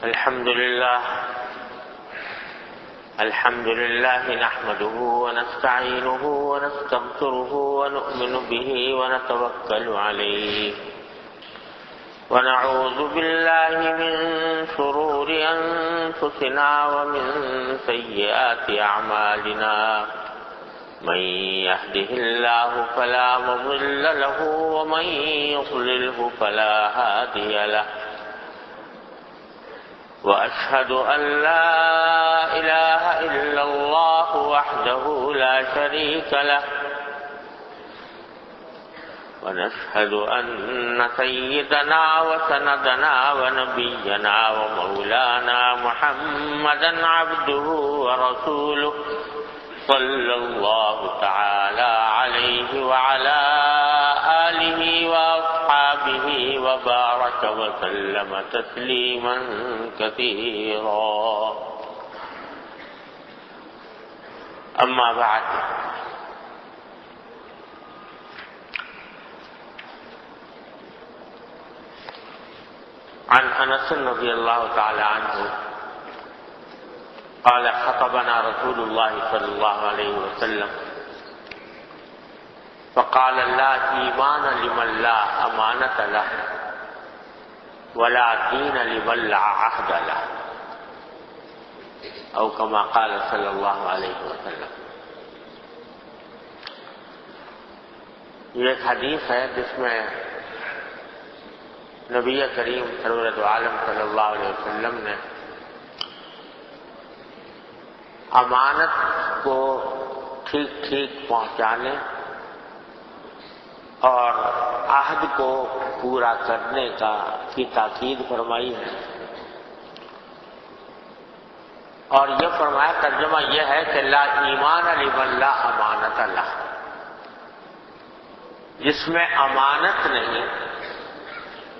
الحمد لله نحمده ونستعينه ونستغفره ونؤمن به ونتوكل عليه ونعوذ بالله من شرور أنفسنا ومن سيئات أعمالنا من يهده الله فلا مضل له ومن يضلله فلا هادي له وأشهد أن لا إله إلا الله وحده لا شريك له ونشهد أن سيدنا وسندنا ونبينا ومولانا محمدا عبده ورسوله صلى الله تعالى عليه وعلى آله وأصحابه وبارك وسلم تسليما كثيرا أما بعد عن أنس رضي الله تعالى عنه قال خطبنا رسول الله صلى الله عليه وسلم فقال لا إيمان لمن لا أمانة له ولا دين لمن لا عهد له أو كما قال صلى الله عليه وسلم. یہ ایک حدیث ہے جس میں نبی کریم سرورت عالم صلی اللہ علیہ وسلم نے امانت کو ٹھیک ٹھیک پہنچانے اور عہد کو پورا کرنے کی تاکید فرمائی ہے، اور یہ فرمایا ترجمہ یہ ہے کہ لا ایمان لمن لا امانت له، جس میں امانت نہیں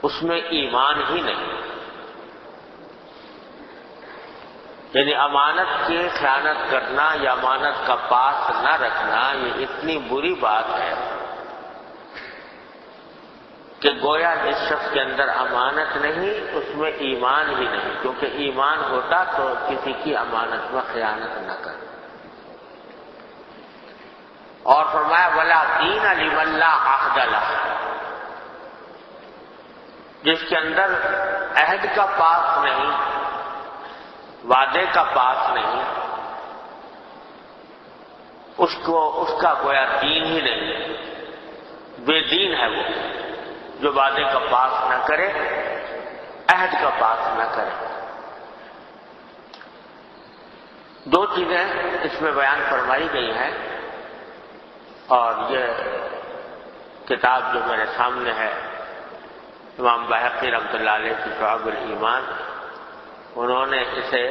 اس میں ایمان ہی نہیں. یعنی امانت کی خیانت کرنا یا امانت کا پاس نہ رکھنا یہ اتنی بری بات ہے کہ گویا جس شخص کے اندر امانت نہیں اس میں ایمان ہی نہیں، کیونکہ ایمان ہوتا تو کسی کی امانت میں خیانت نہ کر. اور فرمایا ولا دین لمن لا عہد لہ، جس کے اندر عہد کا پاس نہیں، وعدے کا پاس نہیں، اس کا گویا دین ہی نہیں، بے دین ہے وہ جو وعدے کا پاس نہ کرے، عہد کا پاس نہ کرے. دو چیزیں اس میں بیان فرمائی گئی ہیں، اور یہ کتاب جو میرے سامنے ہے امام بہقی رحمۃ اللہ علیہ کی شعب الایمان، انہوں نے اسے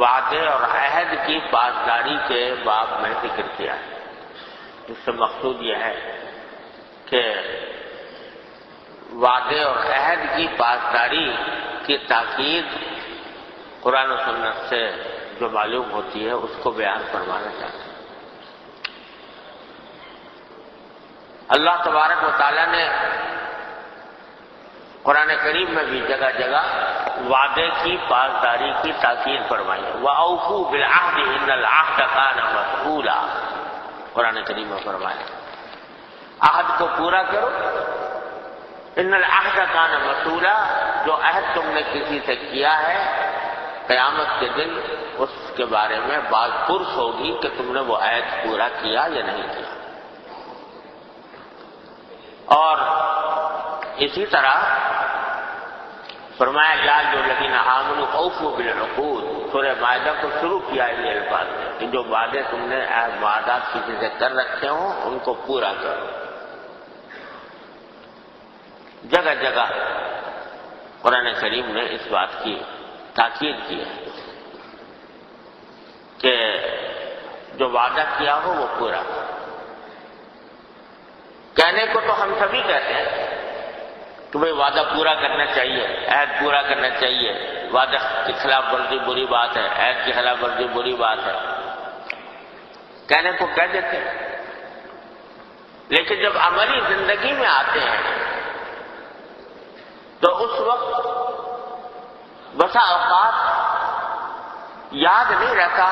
وعدے اور عہد کی پاسداری کے باب میں ذکر کیا ہے. اس سے مقصود یہ ہے کہ وعدے اور عہد کی پاسداری کی تاکید قرآن و سنت سے جو معلوم ہوتی ہے اس کو بیان فرمانا چاہتے ہیں. اللہ تبارک و تعالیٰ نے قرآن کریم میں بھی جگہ جگہ وعدے کی پاسداری کی تاکید فرمائی ہے. وَأَوْفُوا بِالْعَهْدِ إِنَّ الْعَهْدَ كَانَ مَسْئُولًا، قرآن کریم میں فرمایا عہد کو پورا کرو. ان العہد کان مسئولا، جو عہد تم نے کسی سے کیا ہے قیامت کے دن اس کے بارے میں بات پرس ہوگی کہ تم نے وہ عہد پورا کیا یا نہیں کیا. اور اسی طرح فرمایا یا الذین آمنوا اوفوا بالعقود، سورہ مائدہ کو شروع کیا ان الفاظ میں کہ جو وعدے تم نے وعدات کسی سے کر رکھے ہوں ان کو پورا کرو. جگہ جگہ قرآن کریم نے اس بات کی تاکید کی ہے کہ جو وعدہ کیا ہو وہ پورا. کہنے کو تو ہم سبھی کہتے ہیں کہ بھئی وعدہ پورا کرنا چاہیے، عہد پورا کرنا چاہیے، وعدہ کی خلاف ورزی بری بات ہے، عہد کی خلاف ورزی بری بات ہے، کہنے کو کہہ دیتے ہیں. لیکن جب عملی زندگی میں آتے ہیں تو اس وقت بسا اوقات یاد نہیں رہتا،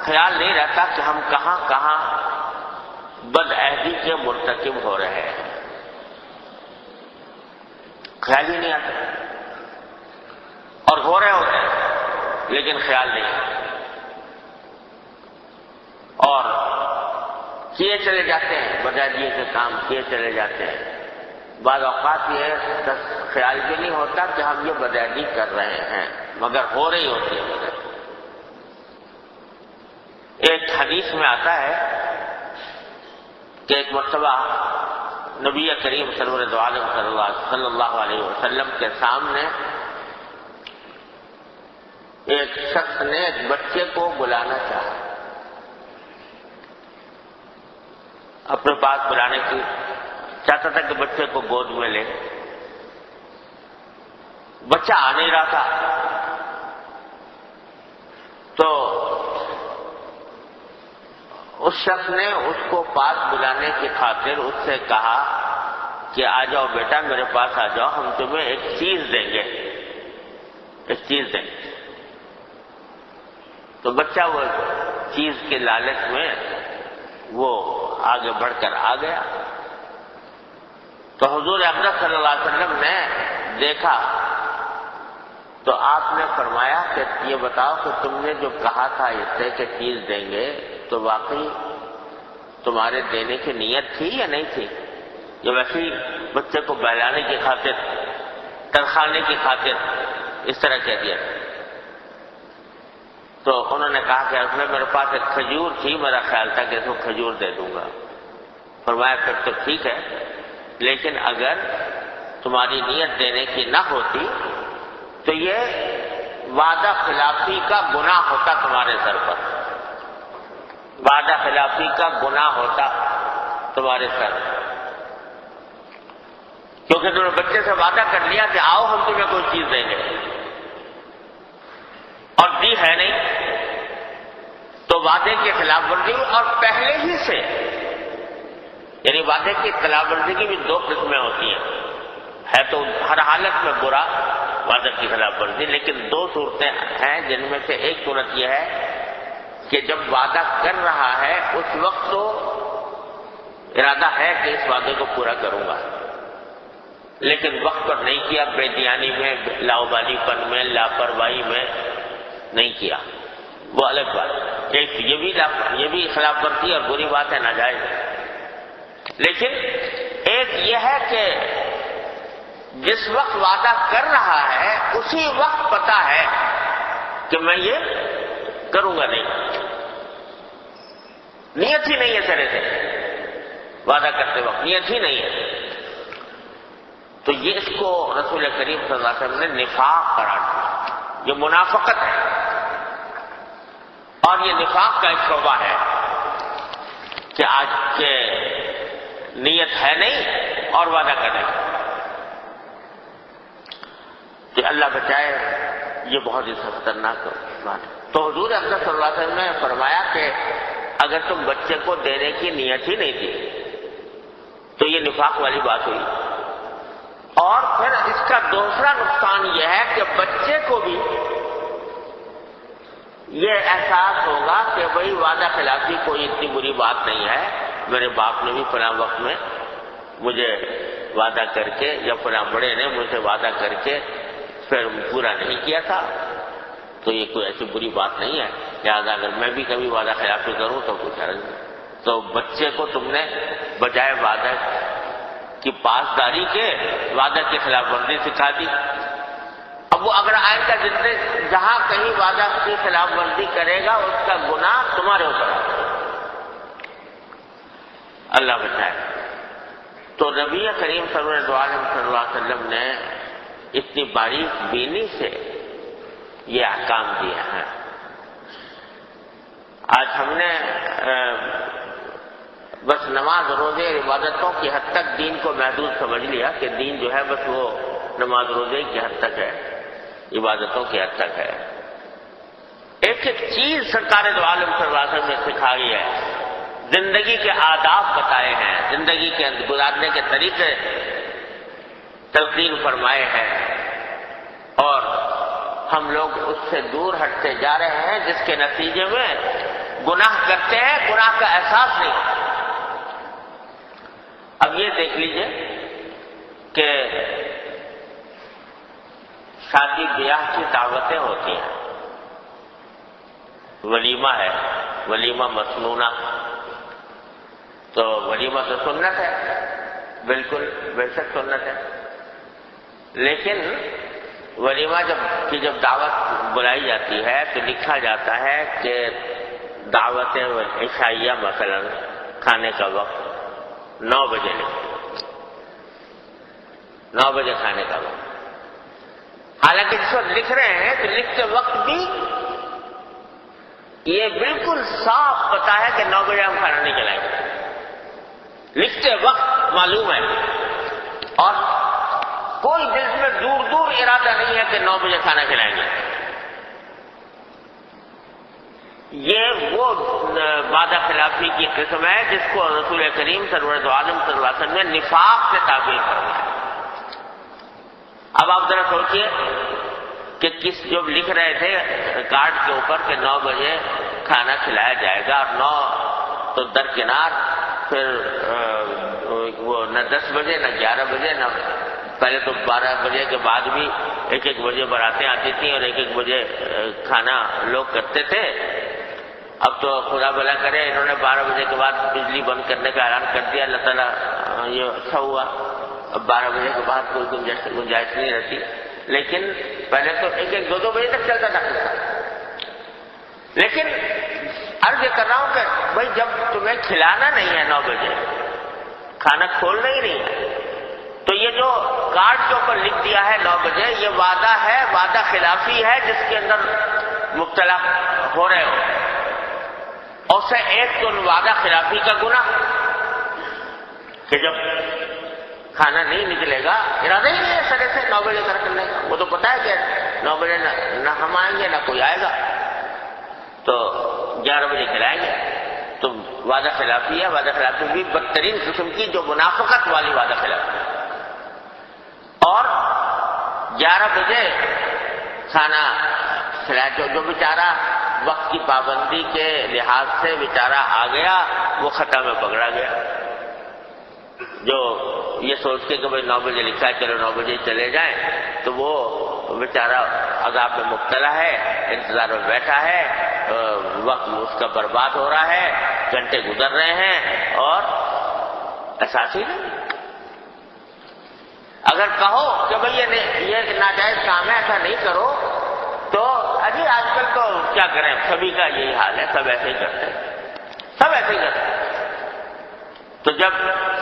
خیال نہیں رہتا کہ ہم کہاں کہاں بدعہدی کے مرتکب ہو رہے ہیں، خیال ہی نہیں آتا، اور ہو رہے ہوتے ہیں لیکن خیال نہیں آتا، اور کیے چلے جاتے ہیں، بدعہدی کے کام کیے چلے جاتے ہیں۔ بعض اوقات یہ خیال بھی نہیں ہوتا کہ ہم یہ بدعہدی کر رہے ہیں، مگر ہو رہی ہوتی ہے بدعہدی۔ ایک حدیث میں آتا ہے کہ ایک مرتبہ نبی کریم سرور دو عالم صلی اللہ علیہ وسلم کے سامنے ایک شخص نے ایک بچے کو بلانا چاہا، اپنے پاس بلانے کی چاہتا تھا کہ بچے کو گود میں لے، بچہ آ نہیں رہا تھا، تو اس شخص نے اس کو پاس بلانے کی خاطر اس سے کہا کہ آ جاؤ بیٹا میرے پاس آ جاؤ، ہم تمہیں ایک چیز دیں گے، ایک چیز دیں گے۔ تو بچہ وہ چیز کے لالچ میں وہ آگے بڑھ کر آ گیا، تو حضور اقدس صلی اللہ علیہ وسلم نے دیکھا تو آپ نے فرمایا کہ یہ بتاؤ کہ تم نے جو کہا تھا اس سے کہ چیز دیں گے تو واقعی تمہارے دینے کی نیت تھی یا نہیں تھی؟ یہ ویسے ہی بچے کو بہلانے کی خاطر، ترخانے کی خاطر اس طرح کہہ دیا؟ تو انہوں نے کہا کہ اصل میں میرے پاس ایک کھجور تھی، میرا خیال تھا کہ اس کو کھجور دے دوں گا۔ فرمایا پھر تو ٹھیک ہے، لیکن اگر تمہاری نیت دینے کی نہ ہوتی تو یہ وعدہ خلافی کا گناہ ہوتا تمہارے سر پر، وعدہ خلافی کا گناہ ہوتا تمہارے سر، کیونکہ تم نے بچے سے وعدہ کر لیا کہ آؤ ہم تمہیں کوئی چیز دیں گے اور دی ہے نہیں، تو وعدے کی خلاف ورزی، اور پہلے ہی سے، یعنی وعدے کی خلاف ورزی کی بھی دو قسمیں ہوتی ہیں، ہے تو ہر حالت میں برا وعدے کی خلاف ورزی، لیکن دو صورتیں ہیں جن میں سے ایک صورت یہ ہے کہ جب وعدہ کر رہا ہے اس وقت تو ارادہ ہے کہ اس وعدے کو پورا کروں گا، لیکن وقت پر نہیں کیا، بے دیانی میں، لاؤبالی پن میں، لاپرواہی میں نہیں کیا، وہ الگ بات ہے۔ ایک یہ بھی خلاف ورزی اور بری بات ہے، ناجائز ہے، لیکن ایک یہ ہے کہ جس وقت وعدہ کر رہا ہے اسی وقت پتا ہے کہ میں یہ کروں گا نہیں، نیت ہی نہیں ہے سرے سے، وعدہ کرتے وقت نیت ہی نہیں ہے، تو یہ اس کو رسول کریم صلی اللہ علیہ وسلم نے نفاق قرار دیا، یہ منافقت ہے، اور یہ نفاق کا ایک شعبہ ہے کہ آج کے نیت ہے نہیں اور وعدہ کرنے کا، کہ اللہ بچائے، یہ بہت ہی خطرناک بات ہے۔ تو حضور اقدس صلی اللہ علیہ وسلم نے فرمایا کہ اگر تم بچے کو دینے کی نیت ہی نہیں تھی تو یہ نفاق والی بات ہوئی، اور پھر اس کا دوسرا نقصان یہ ہے کہ بچے کو بھی یہ احساس ہوگا کہ بھئی وعدہ خلافی کوئی اتنی بری بات نہیں ہے، میرے باپ نے بھی فلاں وقت میں مجھے وعدہ کر کے، یا فلاں بڑے نے مجھے وعدہ کر کے پھر پورا نہیں کیا تھا، تو یہ کوئی ایسی بری بات نہیں ہے، لہٰذا اگر میں بھی کبھی وعدہ خلافی کروں تو کچھ حرج نہیں۔ تو بچے کو تم نے بجائے وعدہ کی پاسداری کے وعدہ کی خلاف ورزی سکھا دی، اب وہ اگر آئندہ جہاں کہیں وعدہ کی خلاف ورزی کرے گا اس کا گناہ تمہارے اوپر ہے، اللہ بچائے۔ تو نبی کریم صلی اللہ علیہ وسلم نے اتنی باریک بینی سے یہ احکام دیے ہیں۔ آج ہم نے بس نماز روزے عبادتوں کی حد تک دین کو محدود سمجھ لیا کہ دین جو ہے بس وہ نماز روزے کی حد تک ہے، عبادتوں کی حد تک ہے۔ ایک ایک چیز سرکار دو عالم صلی اللہ علیہ وسلم نے سکھائی ہے، زندگی کے آداب بتائے ہیں، زندگی کے گزارنے کے طریقے تلقین فرمائے ہیں، اور ہم لوگ اس سے دور ہٹتے جا رہے ہیں، جس کے نتیجے میں گناہ کرتے ہیں، گناہ کا احساس نہیں ہوتا۔ اب یہ دیکھ لیجئے کہ شادی بیاہ کی دعوتیں ہوتی ہیں، ولیمہ ہے، ولیمہ مسنونہ، تو ولیمہ تو سنت ہے، بالکل بے شک سنت ہے، لیکن ولیمہ جب دعوت بلائی جاتی ہے تو لکھا جاتا ہے کہ دعوت عشائیہ مثلا کھانے کا وقت 9 بجے لکھتے، 9 بجے کھانے کا وقت۔ حالانکہ جس وقت لکھ رہے ہیں تو لکھتے وقت بھی یہ بالکل صاف پتا ہے کہ 9 بجے ہم کھانا نہیں کھلائیں گے، لکھتے وقت معلوم ہے، اور کوئی دل میں دور دور ارادہ نہیں ہے کہ 9 بجے کھانا کھلائیں گے۔ یہ وہ وعدہ خلافی کی قسم ہے جس کو رسول کریم سرور عالم صلی اللہ علیہ وسلم نے نفاق سے تعبیر کروایا۔ اب آپ ذرا سوچئے کہ جو لکھ رہے تھے کارڈ کے اوپر کہ 9 بجے کھانا کھلایا جائے گا، اور 9 تو درکنار، پھر وہ نہ 10 بجے نہ 11 بجے، نہ پہلے تو 12 بجے کے بعد بھی 1 بجے باراتیں آتی تھیں اور 1 بجے کھانا لوگ کرتے تھے۔ اب تو خدا بھلا کرے انہوں نے 12 بجے کے بعد بجلی بند کرنے کا اعلان کر دیا، اللہ تعالیٰ یہ اچھا ہوا، اب 12 بجے کے بعد کوئی گنجائش نہیں رہتی، لیکن پہلے تو 1 2 بجے تک چلتا تھا۔ لیکن عرض یہ کر رہا ہوں کہ بھائی جب تمہیں کھلانا نہیں ہے 9 بجے، کھانا کھولنا ہی نہیں ہے، تو یہ جو کارڈ کے اوپر لکھ دیا ہے 9 بجے، یہ وعدہ ہے، وعدہ خلافی ہے جس کے اندر مبتلا ہو رہے ہو، اور سے ایک تو وعدہ خلافی کا گناہ کہ جب کھانا نہیں نکلے گا، ارادہ ہی نہیں ہے سرے سے 9 بجے کر کرنے کا، وہ تو پتا ہے کہ 9 بجے نہ ہم آئیں گے نہ کوئی آئے گا، تو 11 بجے کھلائیں گے، تو وعدہ خلافی ہے۔ وعدہ خلافی بھی بدترین قسم کی، جو منافقت والی وعدہ خلافی ہے۔ اور 11 بجے کھانا کھلایا، جو بیچارہ وقت کی پابندی کے لحاظ سے بیچارہ آ گیا، وہ خطا میں پکڑا گیا، جو یہ سوچ کے کہ بھائی 9 بجے لکھا ہے چلو 9 بجے چلے جائیں، تو وہ بیچارہ عذاب میں مبتلا ہے، انتظار میں بیٹھا ہے، وقت اس کا برباد ہو رہا ہے، گھنٹے گزر رہے ہیں اور احساس ہی نہیں۔ اگر کہو کہ بھئی یہ ناجائز کام ہے، ایسا نہیں کرو، تو ابھی آج کل تو کیا کریں، سبھی کا یہی حال ہے، سب ایسے ہی کرتے ہیں، سب ایسے ہی کرتے ہیں۔ تو جب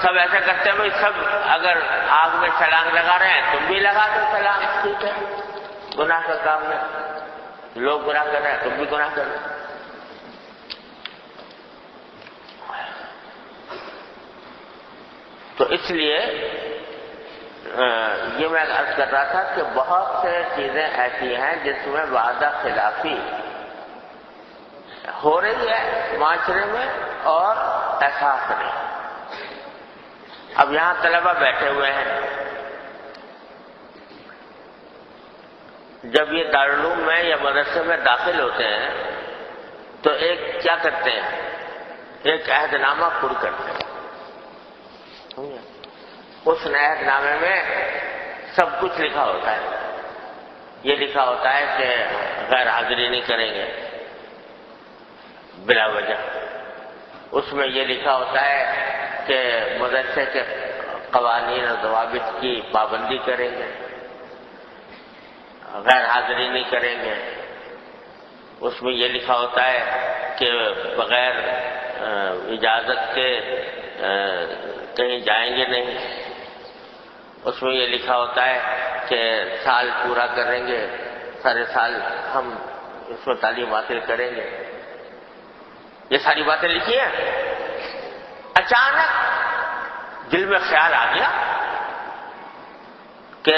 سب ایسے کرتے ہیں، بھائی سب اگر آگ میں چھلانگ لگا رہے ہیں، تم بھی لگا دو چھلانگ، ٹھیک ہے، گناہ کا کام ہے، لوگ گناہ کر رہے ہیں، تم بھی گناہ کر رہے ہیں۔ تو اس لیے یہ میں عرض کر رہا تھا کہ بہت سے چیزیں ایسی ہیں جس میں وعدہ خلافی ہو رہی ہے معاشرے میں اور احساس نہیں۔ اب یہاں طلبہ بیٹھے ہوئے ہیں، جب یہ دارالعلوم میں یا مدرسے میں داخل ہوتے ہیں تو ایک کیا کرتے ہیں، ایک عہد نامہ پر کرتے ہیں۔ اس عہد نامے میں سب کچھ لکھا ہوتا ہے، یہ لکھا ہوتا ہے کہ غیر حاضری نہیں کریں گے بلا وجہ، اس میں یہ لکھا ہوتا ہے کہ مدرسے کے قوانین اور ضوابط کی پابندی کریں گے، غیر حاضری نہیں کریں گے، اس میں یہ لکھا ہوتا ہے کہ بغیر اجازت کے کہیں جائیں گے نہیں، اس میں یہ لکھا ہوتا ہے کہ سال پورا کریں گے، سارے سال ہم اس میں تعلیم حاصل کریں گے، یہ ساری باتیں لکھی ہیں۔ اچانک دل میں خیال آ گیا کہ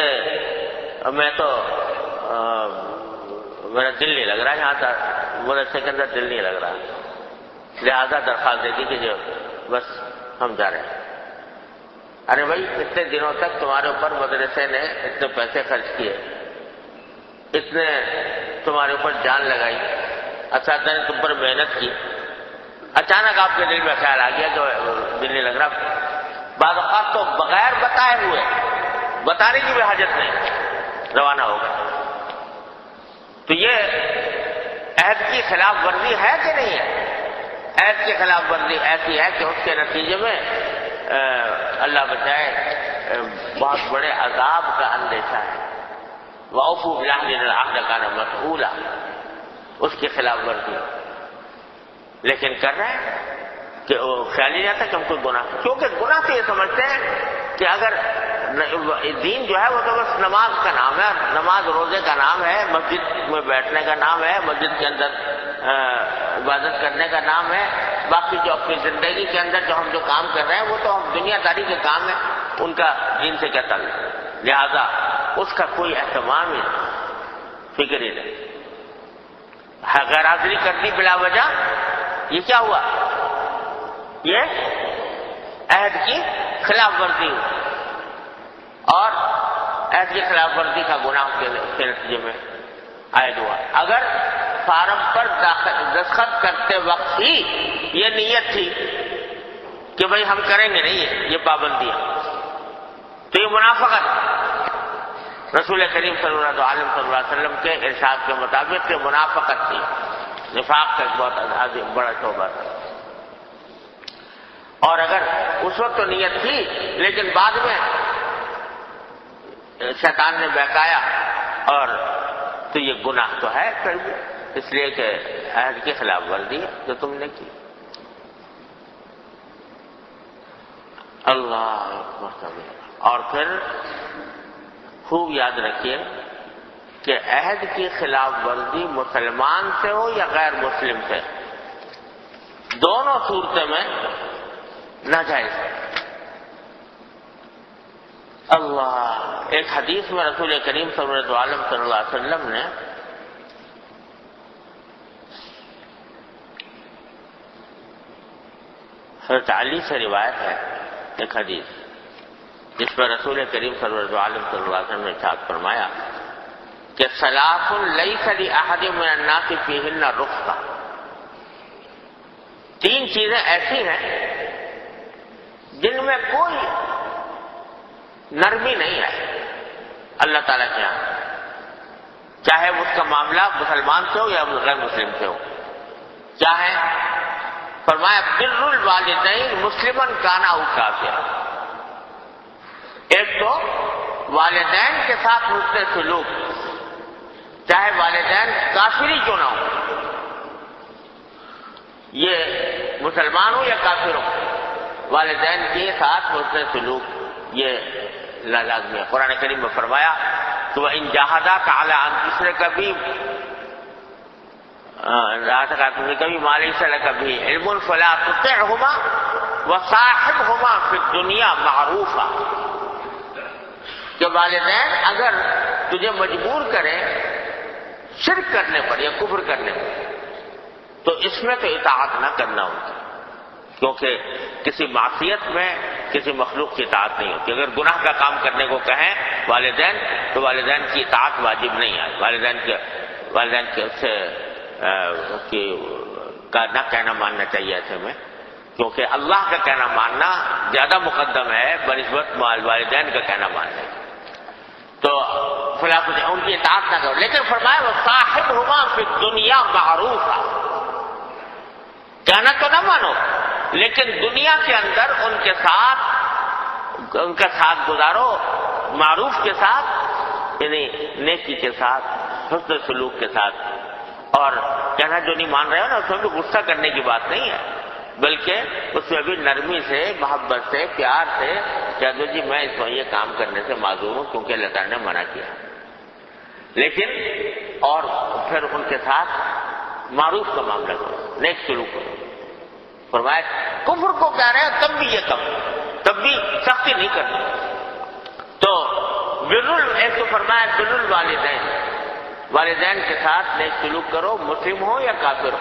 میں تو میرا دل نہیں لگ رہا یہاں تک، مدرسے کے اندر دل نہیں لگ رہا، لہذا درخواست دے دی کہ جو بس ہم جا رہے ہیں۔ ارے بھائی اتنے دنوں تک تمہارے اوپر مدرسے نے اتنے پیسے خرچ کیے، اتنے تمہارے اوپر جان لگائی، اساتذہ نے تم پر محنت کی، اچانک آپ کے دل میں خیال آ گیا کہ دل نہیں لگ رہا، بعض اوقات تو بغیر بتائے ہوئے، بتانے کی بھی حاجت نہیں، روانہ ہو گئے، تو یہ عہد کی خلاف ورزی ہے کہ نہیں ہے؟ عہد کی خلاف ورزی ایسی ہے کہ اس کے نتیجے میں اللہ بچائے بہت بڑے عذاب کا اندیشہ ہے۔ وَأَوْفُوا بِالْعَهْدِ إِنَّ الْعَهْدَ كَانَ مَسْئُولًا، اس کی خلاف ورزی، لیکن کر رہے ہیں کہ وہ خیال نہیں آتا کہ ہم کوئی گناہ، کیونکہ گناہ سے یہ سمجھتے ہیں کہ اگر دین جو ہے وہ تو بس نماز کا نام ہے، نماز روزے کا نام ہے، مسجد میں بیٹھنے کا نام ہے، مسجد کے اندر عبادت کرنے کا نام ہے، باقی جو اپنی زندگی کے اندر جو ہم جو کام کر رہے ہیں وہ تو ہم دنیا داری کے کام ہیں، ان کا دین سے کیا تعلق، لہذا اس کا کوئی اہتمام ہی نہیں، فکر ہی نہیں، غیر حاضری کر دی بلا وجہ، یہ کیا ہوا؟ یہ عہد کی خلاف ورزی ہوئی، اور عہد کی خلاف ورزی کا گناہ کے نتیجے میں عائد ہوا۔ اگر فارم پر دستخط کرتے وقت ہی یہ نیت تھی کہ بھئی ہم کریں گے نہیں یہ پابندیاں، تو یہ منافقت، رسول کریم صلی اللہ علیہ وسلم کے ارشاد کے مطابق یہ منافقت تھی، نفاق کا ایک بہت بڑا شعبہ تھا۔ اور اگر اس وقت تو نیت تھی لیکن بعد میں شیطان نے بہکایا اور تو یہ گناہ تو ہے کر دیا، اس لیے کہ عہد کی خلاف ورزی جو تم نے کی۔ اللہ اکبر۔ اور پھر خوب یاد رکھیے کہ عہد کی خلاف ورزی مسلمان سے ہو یا غیر مسلم سے، دونوں صورتوں میں ناجائز ہے۔ اللہ، ایک حدیث میں رسول کریم صلی اللہ علیہ وسلم نے حضرت علی سے روایت ہے ایک حدیث جس پر رسول کریم صلی اللہ علیہ وسلم نے ارشاد فرمایا کہ ثلاث لیس لأحد من الناس فیہن رخصہ، تین چیزیں ایسی ہیں جن میں کوئی نرمی نہیں ہے اللہ تعالیٰ کے یہاں، چاہے اس کا معاملہ مسلمان سے ہو یا غیر مسلم سے ہو، چاہے فرمایا بر الوالدین مسلمن کانا او کافرا، ایک تو والدین کے ساتھ حسن سلوک، چاہے والدین کافری کیوں نہ ہو، یہ مسلمان ہو یا کافر ہو، والدین کے ساتھ حسن سلوک یہ لازمی ہے۔ قرآن کریم میں فرمایا تو وَإِن جَاهَدَاكَ عَلَىٰ أَن تُشْرِكَ بِي مَا لَيْسَ لَكَ بِهِ عِلْمٌ فَلَا تُطِعْهُمَا وَصَاحِبْهُمَا فِي الدُّنْيَا مَعْرُوفًا، کہ والدین اگر تجھے مجبور کریں شرک کرنے پر یا کفر کرنے پر تو اس میں تو اطاعت نہ کرنا ہوتا، کیونکہ کسی معصیت میں کسی مخلوق کی اطاعت نہیں ہوتی۔ اگر گناہ کا کام کرنے کو کہیں والدین تو والدین کی اطاعت واجب نہیں ہے، والدین کے اس سے کا نہ کہنا ماننا چاہیے ایسے میں، کیونکہ اللہ کا کہنا ماننا زیادہ مقدم ہے بنسبت والدین کا کہنا ماننا، تو فلاں ان کی اطاعت نہ کرو، لیکن فرمایا وصاحبہما فی الدنیا معروفا، کہنا تو نہ مانو لیکن دنیا کے اندر ان کا ساتھ گزارو معروف کے ساتھ، یعنی نیکی کے ساتھ، حسن سلوک کے ساتھ، اور کہنا جو نہیں مان رہے ہو نا اس میں بھی غصہ کرنے کی بات نہیں ہے، بلکہ اس میں بھی نرمی سے، محبت سے، پیار سے کہہ دو جی میں اس میں یہ کام کرنے سے معذور ہوں کیونکہ اللہ تعالیٰ نے منع کیا، لیکن اور پھر ان کے ساتھ معروف کا معاملہ کرو، نیک سلوک کرو۔ فرمایا کفر کو کہہ رہے ہیں تب بھی یہ کم، تب بھی سختی نہیں کرنی، تو ایک تو فرمایا بر الوالدین، والدین کے ساتھ نیک سلوک کرو، مسلم ہو یا کافر ہو،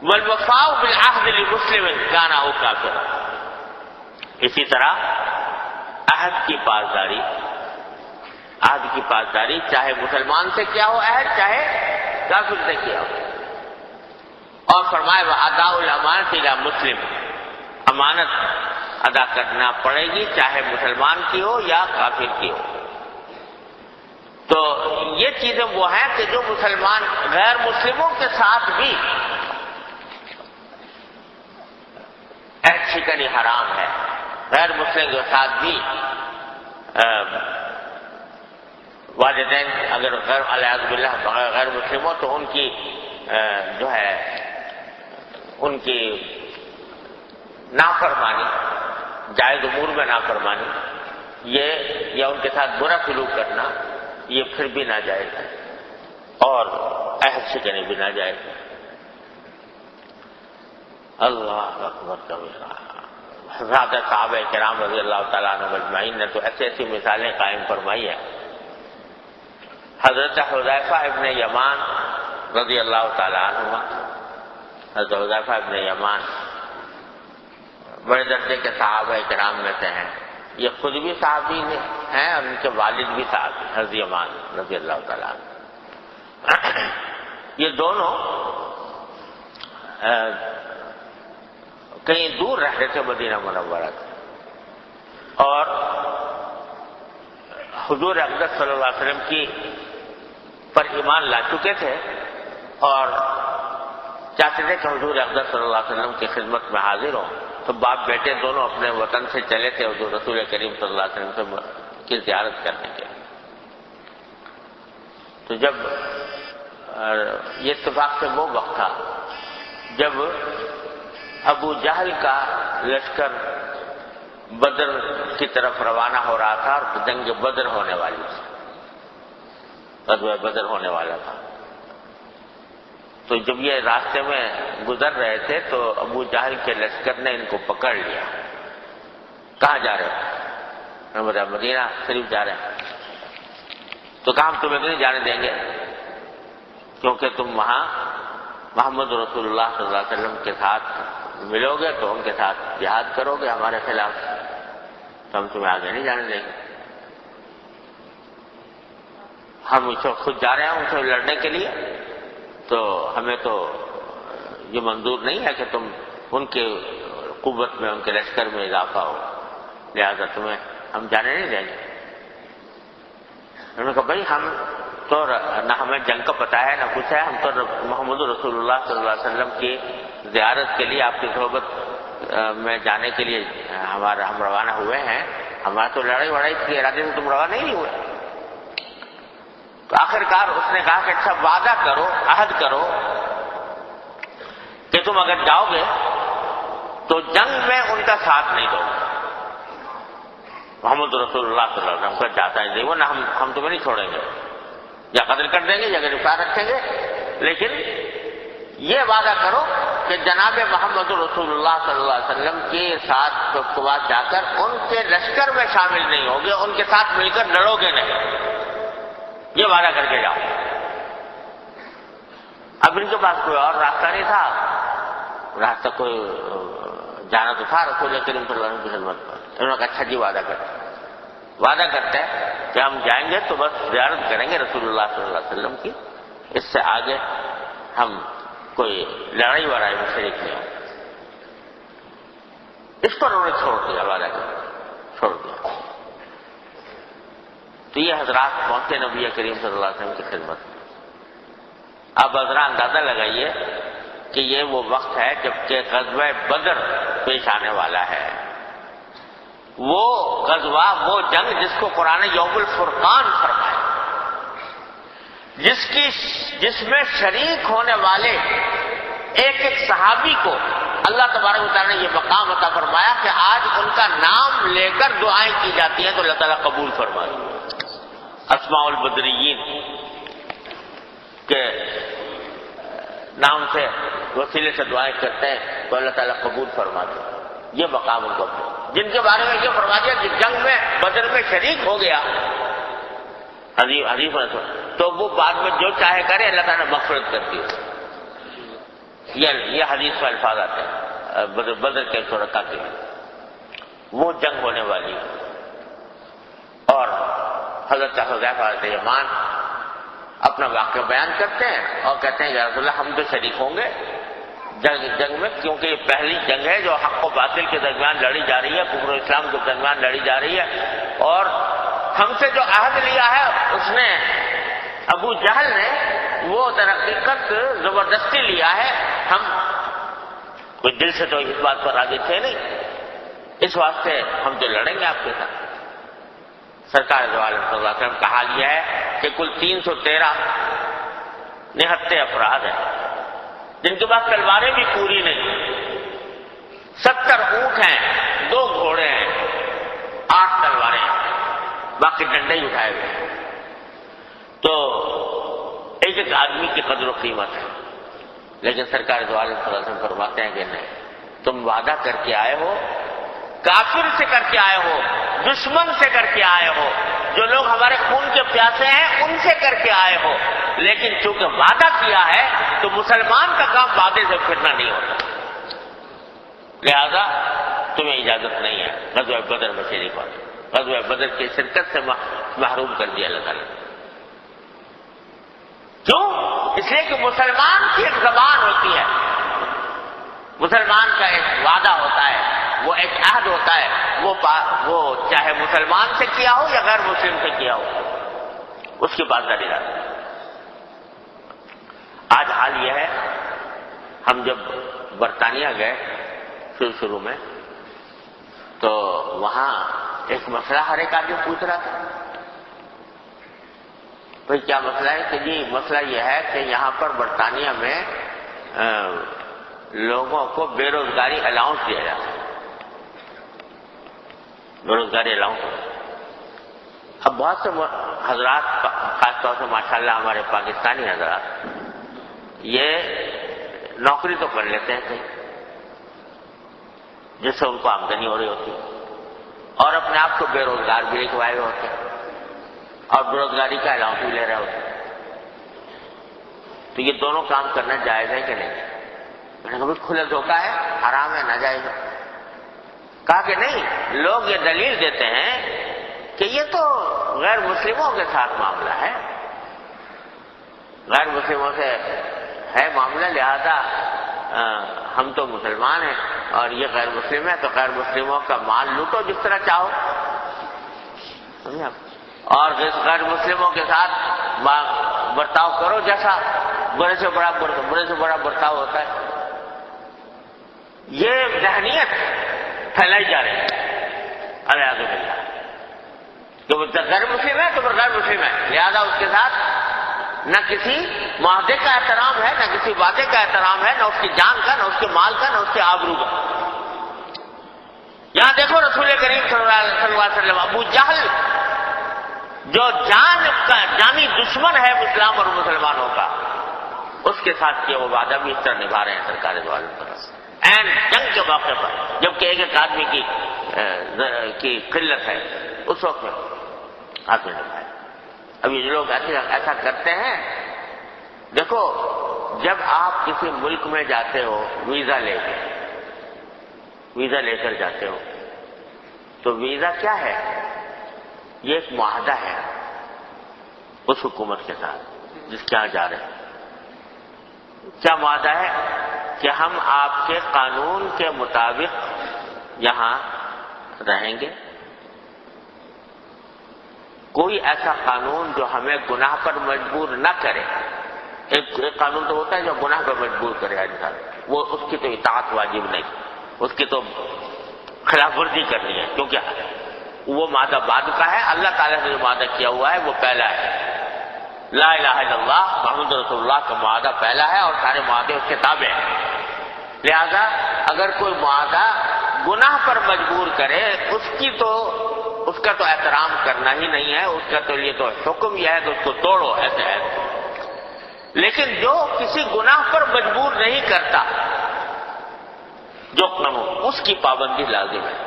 والوفاء بالعہد لمسلم کان او کافر، اسی طرح عہد کی پاسداری، عہد کی پاسداری چاہے مسلمان سے کیا ہو عہد، چاہے کافر سے کیا ہو. اور فرمائے وَأَدَاءُ الْأَمَانَةِ إِلَى مُسْلِمٍ، امانت ادا کرنا پڑے گی چاہے مسلمان کی ہو یا کافر کی ہو. تو یہ چیزیں وہ ہیں کہ جو مسلمان غیر مسلموں کے ساتھ بھی عہد شکنی حرام ہے. غیر مسلم کے ساتھ بھی والدین اگر غیر علیہ باللہ غیر مسلم ہو تو ان کی جو ہے ان کی نافرمانی، جائز امور میں نافرمانی یہ یا ان کے ساتھ برا سلوک کرنا یہ پھر بھی ناجائز ہے اور عہد شکنی بھی ناجائز ہے. اللہ اکبر کبیرہ. حضرات صحابہ کرام رضی اللہ تعالیٰ عنہ اجمعین نے تو ایسی ایسی مثالیں قائم فرمائی ہیں. حضرت حذیفہ ابن یمان رضی اللہ تعالیٰ عنہ، حضرت حذیفہ ابن یمان بڑے درجے کے صحابہ کرام میں سے ہیں. یہ خود بھی صحابی ہیں اور ان کے والد بھی صحابی حضرت یمان رضی اللہ تعالیٰ عنہ. یہ دونوں کہیں دور رہتے تھے مدینہ منورہ سے، اور حضور اقدس صلی اللہ علیہ وسلم کی پر ایمان لا چکے تھے اور چاہتے تھے کہ حضور اقدس صلی اللہ علیہ وسلم کی خدمت میں حاضر ہوں. تو باپ بیٹے دونوں اپنے وطن سے چلے تھے حضور رسول کریم صلی اللہ علیہ وسلم کی زیارت کرنے کے. تو جب یہ اتفاق سے وہ وقت تھا جب ابو جہل کا لشکر بدر کی طرف روانہ ہو رہا تھا اور جنگ بدر ہونے والی تھی، غزوہ بدر ہونے والا تھا. تو جب یہ راستے میں گزر رہے تھے تو ابو جہل کے لشکر نے ان کو پکڑ لیا. کہاں جا رہے ہو؟ انہوں نے بتایا مدینہ شریف جا رہے ہیں. تو کہا ہم تمہیں نہیں جانے دیں گے کیونکہ تم وہاں محمد رسول اللہ صلی اللہ علیہ وسلم کے ساتھ ملو گے تو ان کے ساتھ جہاد کرو گے ہمارے خلاف، تو ہم تمہیں آگے نہیں جانے دیں گے. ہم اس وقت خود جا رہے ہیں ان سے لڑنے کے لیے، تو ہمیں تو یہ منظور نہیں ہے کہ تم ان کے قوت میں ان کے لشکر میں اضافہ ہو، لہذا تمہیں ہم جانے نہیں دیں گے. انہوں نے کہا بھائی ہم تو نہ ہمیں جنگ کا پتہ ہے نہ کچھ ہے، ہم تو محمد رسول اللہ صلی اللہ علیہ وسلم کی زیارت کے لیے آپ کی صحبت میں جانے کے لیے ہم روانہ ہوئے ہیں. ہمارا تو لڑائی وڑائی کے ارادے سے تم روانہ نہیں ہوئے. تو آخرکار اس نے کہا کہ اچھا وعدہ کرو، عہد کرو کہ تم اگر جاؤ گے تو جنگ میں ان کا ساتھ نہیں دو گے. محمد رسول اللہ صلی اللہ علیہ وسلم کا جاتا ہے نہیں وہ نہ ہم تمہیں نہیں چھوڑیں گے، یا قتل کر دیں گے یا گرفتار رکھیں گے، لیکن یہ وعدہ کرو کہ جناب محمد رسول اللہ صلی اللہ علیہ وسلم کے ساتھ بعد جا کر ان کے لشکر میں شامل نہیں ہوگے، ان کے ساتھ مل کر لڑو گے نہیں، یہ وعدہ کر کے جاؤ. اب ان کے پاس کوئی اور راستہ نہیں تھا، راستہ کوئی جانا تو تھا رسول کریم صلی اللہ علیہ وسلم کی خدمت پر. انہوں نے کہا اچھا جی وعدہ کرتے ہیں کہ ہم جائیں گے تو بس زیارت کریں گے رسول اللہ صلی اللہ علیہ وسلم کی، اس سے آگے ہم کوئی لڑائی وڑائی میں شریک نہیں ہوں. اس پر انہوں نے چھوڑ دیا، وعدہ چھوڑ دیا. تو یہ حضرات پہنچے نبی کریم صلی اللہ علیہ وسلم کی خدمت میں. اب حضرات اندازہ لگائیے کہ یہ وہ وقت ہے جب کہ غزوہ بدر پیش آنے والا ہے. وہ غزوہ، وہ جنگ جس کو قرآن یوم الفرقان فرمایا، جس میں شریک ہونے والے ایک ایک صحابی کو اللہ تبارک و تعالیٰ نے یہ مقام عطا فرمایا کہ آج ان کا نام لے کر دعائیں کی جاتی ہیں تو اللہ تعالیٰ قبول فرمائے. اسماء البدریین کے نام سے وسیلے سے دعائیں کرتے ہیں تو اللہ تعالیٰ قبول فرماتے ہیں. یہ مقام ان کو جن کے بارے میں یہ فرما دیا کہ جنگ میں بدر میں شریک ہو گیا حدیث تو وہ بعد میں جو چاہے کرے اللہ تعالیٰ نے مغفرت کرتی ہے. یہ حدیث میں الفاظ آتے ہیں بدر کے شرکا کے. وہ جنگ ہونے والی اور حضرت حذیفہ رضی یمان اپنا واقعہ بیان کرتے ہیں اور کہتے ہیں یا رسول اللہ ہم تو شریک ہوں گے جنگ میں، کیونکہ یہ پہلی جنگ ہے جو حق و باطل کے درمیان لڑی جا رہی ہے، کفر و اسلام کے درمیان لڑی جا رہی ہے، اور ہم سے جو عہد لیا ہے اس نے ابو جہل نے وہ در حقیقت زبردستی لیا ہے، ہم کوئی دل سے تو اس بات پر راضی تھے نہیں، اس واسطے ہم تو لڑیں گے آپ کے ساتھ۔ سرکار دو عالم صلی اللہ علیہ وسلم کا حال یہ ہے کہ کل 313 نہتے افراد ہیں جن کے پاس تلواریں بھی پوری نہیں، 70 اونٹ ہیں، 2 گھوڑے ہیں، 8 تلواریں ہیں، باقی ڈنڈے ہی اٹھائے ہوئے ہیں۔ تو ایک ایک آدمی کی قدر و قیمت ہے، لیکن سرکار دو عالم صلی اللہ علیہ وسلم فرماتے ہیں کہ نہیں، تم وعدہ کر کے آئے ہو، کافر سے کر کے آئے ہو، دشمن سے کر کے آئے ہو، جو لوگ ہمارے خون کے پیاسے ہیں ان سے کر کے آئے ہو، لیکن چونکہ وعدہ کیا ہے تو مسلمان کا کام وعدے سے پھرنا نہیں ہوتا، لہذا تمہیں اجازت نہیں ہے غزوہ بدر میں شریک ہونے۔ غزوہ بدر کی شرکت سے محروم کر دیا اللہ تعالیٰ نے۔ کیوں؟ اس لیے کہ مسلمان کی ایک زبان ہوتی ہے، مسلمان کا ایک وعدہ ہوتا ہے، وہ ایک عہد ہوتا ہے، وہ چاہے مسلمان سے کیا ہو یا غیر مسلم سے کیا ہو، اس کی پاسداری رہتی ہے۔ آج حال یہ ہے، ہم جب برطانیہ گئے شروع میں تو وہاں ایک مسئلہ ہر ایک آدمی پوچھ رہا تھا، بھئی کیا مسئلہ ہے؟ کہ جی مسئلہ یہ ہے کہ یہاں پر برطانیہ میں لوگوں کو بے روزگاری الاؤنس دیا جاتا ہے، بے روزگاری الاؤنس۔ اب بہت سے حضرات، خاص طور سے ماشاءاللہ ہمارے پاکستانی حضرات، یہ نوکری تو کر لیتے ہیں کہیں جس سے ان کو آمدنی ہو رہی ہوتی ہے، اور اپنے آپ کو بے روزگار بھی لکھوائے ہوئے ہوتے ہیں اور بے روزگاری کا الاؤنس بھی لے رہے ہوتے ہیں۔ تو یہ دونوں کام کرنا جائز ہے کہ نہیں؟ میں نے کہا کھلا دھوکہ ہے، حرام ہے، ناجائز ہے۔ کہا کہ نہیں، لوگ یہ دلیل دیتے ہیں کہ یہ تو غیر مسلموں کے ساتھ معاملہ ہے، غیر مسلموں سے ہے معاملہ، لہذا ہم تو مسلمان ہیں اور یہ غیر مسلم ہے، تو غیر مسلموں کا مال لوٹو جس طرح چاہو، اور غیر مسلموں کے ساتھ برتاؤ کرو جیسا برے سے بڑا برتاؤ ہوتا ہے۔ یہ ذہنیت پھیلائی جا رہی ہے الیاذ باللہ، کہ وہ غیر مسلم ہے تو وہ غیر مسلم ہے، لہذا اس کے ساتھ نہ کسی معاہدے کا احترام ہے، نہ کسی وعدے کا احترام ہے، نہ اس کی جان کا، نہ اس کے مال کا، نہ اس کے آبرو کا۔ یہاں دیکھو رسول کریم صلی اللہ علیہ وسلم، ابو جہل جو جانی دشمن ہے اسلام اور مسلمانوں کا، اس کے ساتھ کیا وہ وعدہ بھی اس طرح نبھا رہے ہیں سرکار دو عالم طرف سے، این جنگ کے موقع پر، جبکہ ایک ایک آدمی کی قلت ہے، اس وقت میں آپ نے نبھایا۔ اب یہ لوگ ایسا کرتے ہیں، دیکھو جب آپ کسی ملک میں جاتے ہو ویزا لے کر جاتے ہو، تو ویزا کیا ہے؟ یہ ایک معاہدہ ہے اس حکومت کے ساتھ جس کے یہاں جا رہے ہیں۔ کیا معاہدہ ہے؟ کہ ہم آپ کے قانون کے مطابق یہاں رہیں گے، کوئی ایسا قانون جو ہمیں گناہ پر مجبور نہ کرے۔ ایک قانون تو ہوتا ہے جو گناہ پر مجبور کرے انسان، وہ اس کی تو اطاعت واجب نہیں، اس کی تو خلاف ورزی کرنی ہے، کیونکہ وہ معاہدہ بعد کا ہے، اللہ تعالیٰ نے جو معاہدہ کیا ہوا ہے وہ پہلا ہے۔ لا الہ الا اللہ محمد رسول اللہ کا معاہدہ پہلا ہے اور سارے معاہدے اس کے تابع ہیں، لہذا اگر کوئی معاہدہ گناہ پر مجبور کرے اس کا تو احترام کرنا ہی نہیں ہے، اس کا تو یہ تو حکم یہ ہے کہ اس کو توڑو، ایسے ہے۔ لیکن جو کسی گناہ پر مجبور نہیں کرتا جو قانون، اس کی پابندی لازم ہے۔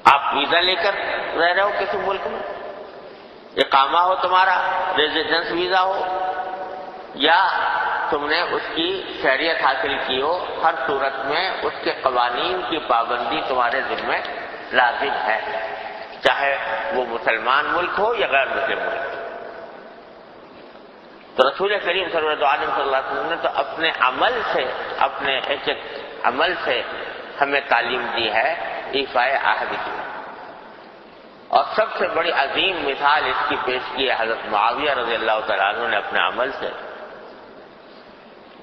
آپ ویزا لے کر رہ رہے ہو کسی ملک میں، اقامہ ہو تمہارا، ریزیڈنس ویزا ہو، یا تم نے اس کی شہریت حاصل کی ہو، ہر صورت میں اس کے قوانین کی پابندی تمہارے ذمہ لازم ہے۔ چاہے وہ مسلمان ملک ہو یا غیر مسلم ملک. تو رسول کریم صلی اللہ علیہ وسلم نے تو اپنے عمل سے، اپنے ایک ایک عمل سے ہمیں تعلیم دی ہے ایفائے عہد کی. اور سب سے بڑی عظیم مثال اس کی پیش کی ہے حضرت معاویہ رضی اللہ تعالیٰ عنہ نے اپنے عمل سے.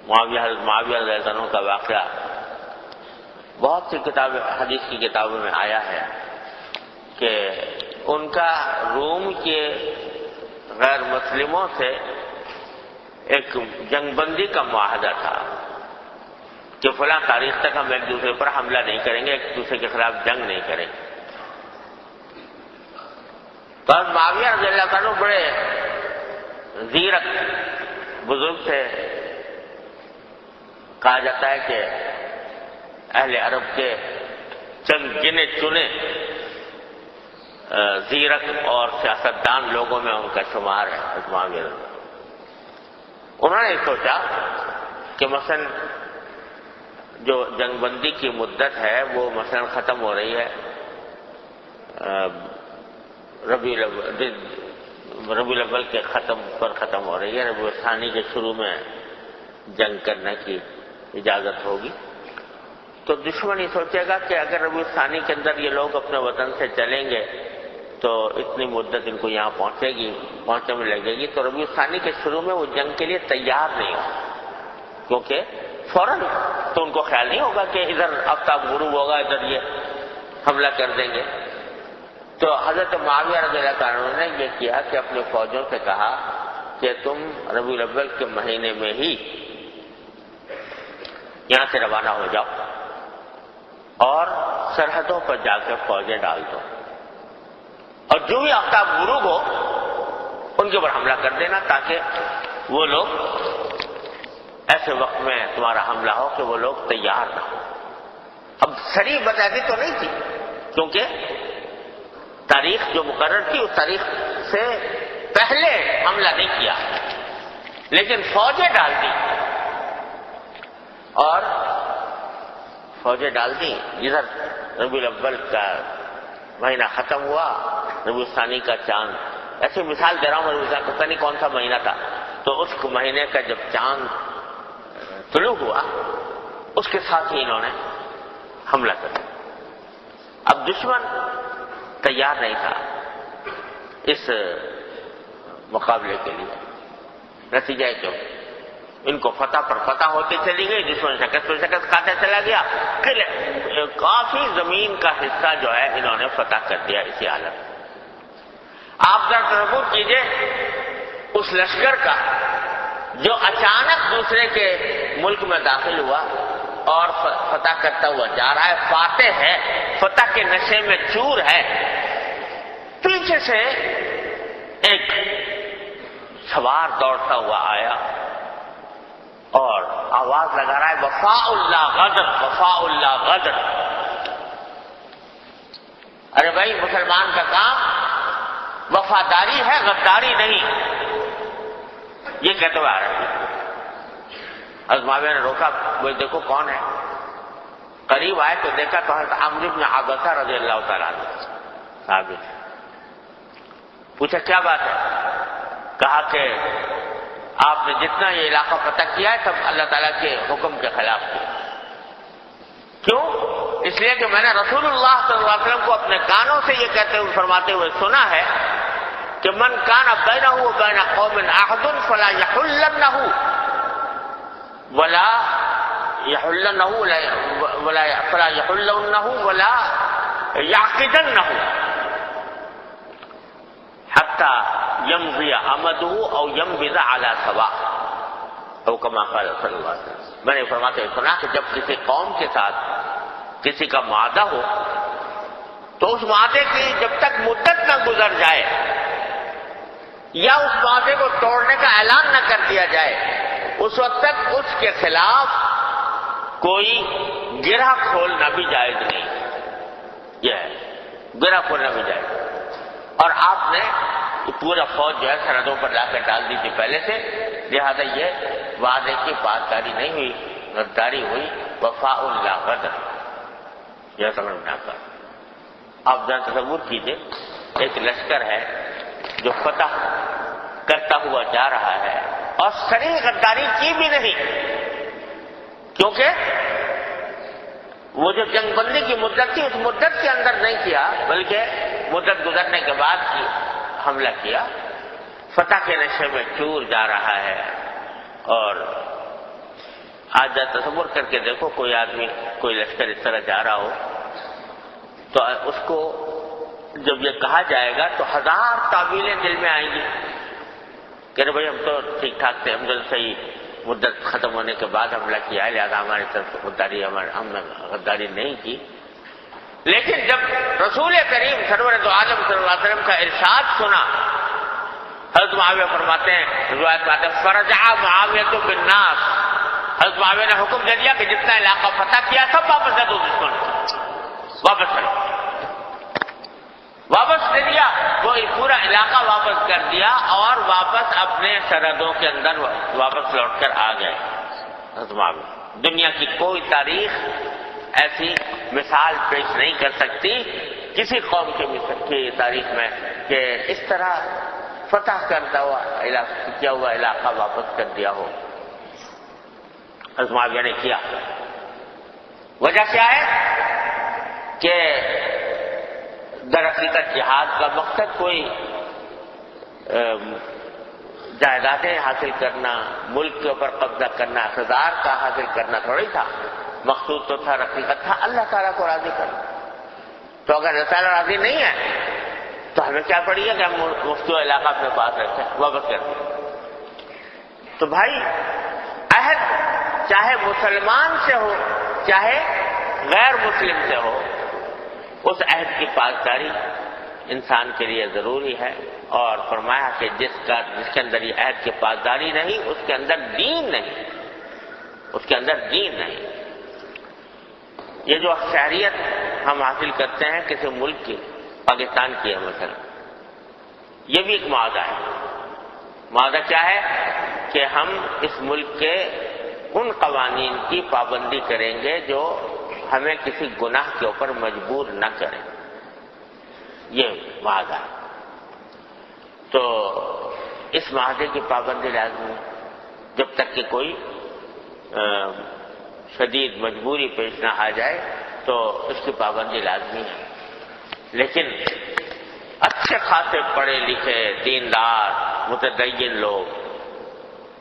حضرت معاویہ رضی اللہ عنہ کا واقعہ بہت سی کتابیں، حدیث کی کتابوں میں آیا ہے کہ ان کا روم کے غیر مسلموں سے ایک جنگ بندی کا معاہدہ تھا کہ فلاں تاریخ تک ہم ایک دوسرے پر حملہ نہیں کریں گے، ایک دوسرے کے خلاف جنگ نہیں کریں گے. تو معاویہ رضی اللہ عنہ بڑے زیرک بزرگ تھے. کہا جاتا ہے کہ اہل عرب کے چند گنے چنے زیرک اور سیاستدان لوگوں میں ان کا شمار ہے معاویہ رضی اللہ. انہوں نے سوچا کہ مثلا جو جنگ بندی کی مدت ہے وہ مثلا ختم ہو رہی ہے، ربیع الاول کے ختم ہو رہی ہے، ربیع الثانی کے شروع میں جنگ کرنے کی اجازت ہوگی. تو دشمن یہ سوچے گا کہ اگر ربیع الثانی کے اندر یہ لوگ اپنے وطن سے چلیں گے تو اتنی مدت ان کو یہاں پہنچنے میں لگے گی، تو ربیع الثانی کے شروع میں وہ جنگ کے لیے تیار نہیں ہو، کیونکہ فوراً تو ان کو خیال نہیں ہوگا کہ ادھر آفتاب غروب ہوگا، ادھر یہ حملہ کر دیں گے. تو حضرت معاویہ رضی اللہ عنہ نے یہ کیا کہ اپنے فوجوں سے کہا کہ تم ربیع الاول کے مہینے میں ہی یہاں سے روانہ ہو جاؤ اور سرحدوں پر جا کے فوجیں ڈال دو، اور جو بھی آفتاب غروب ہو ان کے اوپر حملہ کر دینا، تاکہ وہ لوگ ایسے وقت میں تمہارا حملہ ہو کہ وہ لوگ تیار نہ ہو. اب صریح بتاتی تو نہیں تھی، کیونکہ تاریخ جو مقرر تھی اس تاریخ سے پہلے حملہ نہیں کیا، لیکن فوجیں ڈال دی. اور فوجیں ڈال دی جدھر ربیع الاول کا مہینہ ختم ہوا، ربیع الثانی کا چاند، ایسی مثال دے رہا ہوں، ربیع الثانی پتہ نہیں کون سا مہینہ تھا، تو اس مہینے کا جب چاند طلوع ہوا اس کے ساتھ ہی انہوں نے حملہ کر دیا. اب دشمن تیار نہیں تھا اس مقابلے کے لیے. نتیجہ کیوں ان کو فتح پر فتح ہوتی چلی گئی، دشمن شکست پر شکست کھاتا چلا گیا، پھر کافی زمین کا حصہ جو ہے انہوں نے فتح کر دیا اسی حالت. آپ ذرا تصور کیجئے اس لشکر کا جو اچانک دوسرے کے ملک میں داخل ہوا اور فتح کرتا ہوا جا رہا ہے، فاتح ہے، فتح کے نشے میں چور ہے. پیچھے سے ایک سوار دوڑتا ہوا آیا اور آواز لگا رہا ہے وفاء اللہ غدر، وفاء اللہ غدر. ارے بھائی مسلمان کا کام وفاداری ہے، غداری نہیں. یہ کہتے ہوئے آ رہے ہیں. حضرت معاویہ نے روکا، وہ دیکھو کون ہے. قریب آئے تو دیکھا تو حضرت عمرو بن عبسہ رضی اللہ تعالیٰ عنہ صاحب. پوچھا کیا بات ہے؟ کہا کہ آپ نے جتنا یہ علاقہ فتح کیا ہے سب اللہ تعالیٰ کے حکم کے خلاف کیا. کیوں؟ اس لیے کہ میں نے رسول اللہ صلی اللہ علیہ وسلم کو اپنے کانوں سے یہ کہتے ہوئے فرماتے ہوئے سنا ہے کہ من کان بینہ وبین قوم عہد فلا یحلنہ ولا یحلنہ فلا یحلنہ ولا یعقدنہ حتی یمضی امدہ او ینبذ علی سواء، او کما قال صلی اللہ علیہ وسلم. میں نے فرماتے ہوئے سنا کہ جب کسی قوم کے ساتھ کسی کا معاہدہ ہو تو اس معاہدے کی جب تک مدت نہ گزر جائے یا اس معاہدے کو توڑنے کا اعلان نہ کر دیا جائے، اس وقت تک اس کے خلاف کوئی گرہ کھولنا بھی جائز نہیں. یہ ہے گرہ کھولنا بھی جائز. اور آپ نے پورا فوج جو ہے سرحدوں پر لا کر ڈال دی تھی پہلے سے، لہذا یہ وعدے کی پاسداری نہیں ہوئی، غداری ہوئی. وفاء اللہ غدر، یہ سمجھ میں آتا. آپ ذرا تصور کیجیے ایک لشکر ہے جو فتح کرتا ہوا جا رہا ہے اور صریح غداری کی بھی نہیں، کیونکہ وہ جو جنگ بندی کی مدت تھی اس مدت کے اندر نہیں کیا، بلکہ مدت گزرنے کے بعد حملہ کیا۔ فتح کے نشے میں چور جا رہا ہے۔ اور آج تصور کر کے دیکھو، کوئی آدمی کوئی لشکر اس طرح جا رہا ہو تو اس کو جب یہ کہا جائے گا تو ہزار تعویلیں دل میں آئیں گی کہ بھائی ہم تو ٹھیک ٹھاک تھے، ہم تو صحیح مدت ختم ہونے کے بعد حملہ کیا ہے، لہٰذا ہماری طرف سے ہم نے غداری نہیں کی۔ لیکن جب رسول کریم سرور دو عالم صلی اللہ علیہ وسلم کا ارشاد سنا، حضرت معاویہ فرماتے ہیں، روایت باتیں، فرجع معاویہ بالناس، حضرت معاویہ نے حکم دے دیا کہ جتنا علاقہ فتح کیا سب واپس دے دو دشمن، واپس کرو، واپس دے دیا، وہ پورا علاقہ واپس کر دیا اور واپس اپنے سرحدوں کے اندر واپس لوٹ کر آ گئے حضرت معاویہ۔ دنیا کی کوئی تاریخ ایسی مثال پیش نہیں کر سکتی کسی قوم کی تاریخ میں کہ اس طرح فتح کیا ہوا علاقہ واپس کر دیا ہو۔ حضرت معاویہ نے کیا۔ وجہ کیا ہے کہ در حقیقت جہاد کا مقصد کوئی جائیدادیں حاصل کرنا، ملک کے اوپر قبضہ کرنا، اقتدار کا حاصل کرنا تھوڑی تھا، مقصود تو تھا، حقیقت تھا اللہ تعالیٰ کو راضی کرنا۔ تو اگر اللہ تعالیٰ راضی نہیں ہے تو ہمیں کیا پڑی ہے کہ ہم مفتی و علاقہ اپنے پاس رکھیں، واپس کر دیں۔ تو بھائی عہد چاہے مسلمان سے ہو چاہے غیر مسلم سے ہو، اس عہد کی پاسداری انسان کے لیے ضروری ہے، اور فرمایا کہ جس کے اندر یہ عہد کی پاسداری نہیں اس کے اندر دین نہیں، اس کے اندر دین نہیں۔ یہ جو شہریت ہم حاصل کرتے ہیں کسی ملک کی، پاکستان کی ہے مثلا، یہ بھی ایک معاہدہ ہے۔ معاہدہ کیا ہے کہ ہم اس ملک کے ان قوانین کی پابندی کریں گے جو ہمیں کسی گناہ کے اوپر مجبور نہ کریں، یہ معاہدہ ہے۔ تو اس معاہدے کی پابندی لازمی ہے، جب تک کہ کوئی شدید مجبوری پیش نہ آ جائے تو اس کی پابندی لازمی ہے۔ لیکن اچھے خاصے پڑھے لکھے دیندار متدین لوگ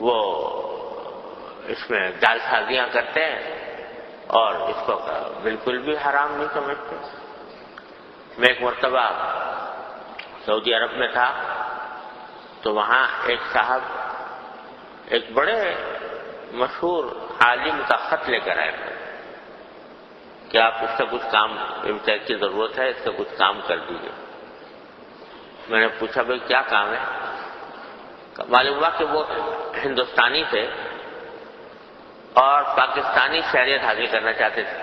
وہ اس میں جعل سازیاں کرتے ہیں اور اس کو بالکل بھی حرام نہیں سمجھتے۔ میں ایک مرتبہ سعودی عرب میں تھا تو وہاں ایک صاحب ایک بڑے مشہور عالم کا خط لے کر آئے کہ آپ اس سے کچھ کام کی ضرورت ہے، اس سے کچھ کام کر دیجیے۔ میں نے پوچھا بھائی کیا کام ہے؟ معلوم ہوا کہ وہ ہندوستانی تھے اور پاکستانی شہریت حاصل کرنا چاہتے تھے،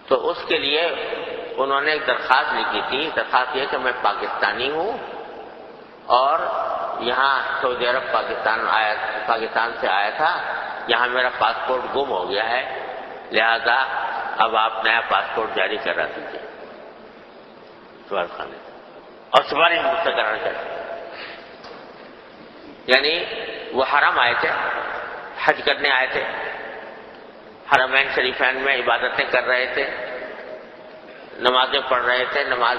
تو اس کے لیے انہوں نے ایک درخواست لکھی تھی۔ درخواست یہ کہ میں پاکستانی ہوں اور یہاں سعودی عرب پاکستان سے آیا تھا، یہاں میرا پاسپورٹ گم ہو گیا ہے، لہذا اب آپ نیا پاسپورٹ جاری کرا دیجیے سوال خانے، اور سفارش مجھ سے کرانا چاہتے۔ یعنی وہ حرم آئے تھے، حج کرنے آئے تھے، حرمین شریفین میں عبادتیں کر رہے تھے، نمازیں پڑھ رہے تھے، نماز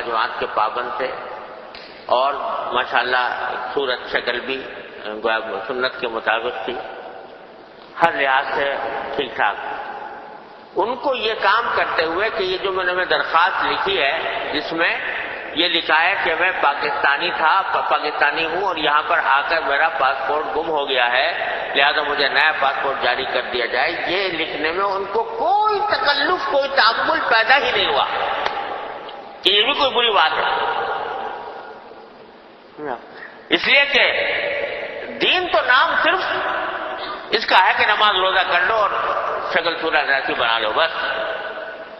جماعت کے پابند تھے، اور ماشاءاللہ صورت شکل بھی سنت کے مطابق تھی، ہر لحاظ سے ٹھیک ٹھاک۔ ان کو یہ کام کرتے ہوئے کہ یہ جو میں نے درخواست لکھی ہے جس میں یہ لکھا ہے کہ میں پاکستانی ہوں اور یہاں پر آ کر میرا پاسپورٹ گم ہو گیا ہے، لہذا مجھے نیا پاسپورٹ جاری کر دیا جائے، یہ لکھنے میں ان کو کوئی تکلف کوئی تعمل پیدا ہی نہیں ہوا کہ یہ بھی کوئی بری بات ہے۔ اس لیے کہ دین تو نام صرف اس کا ہے کہ نماز روزہ کر لو اور شکل صورت ایسی بنا لو بس،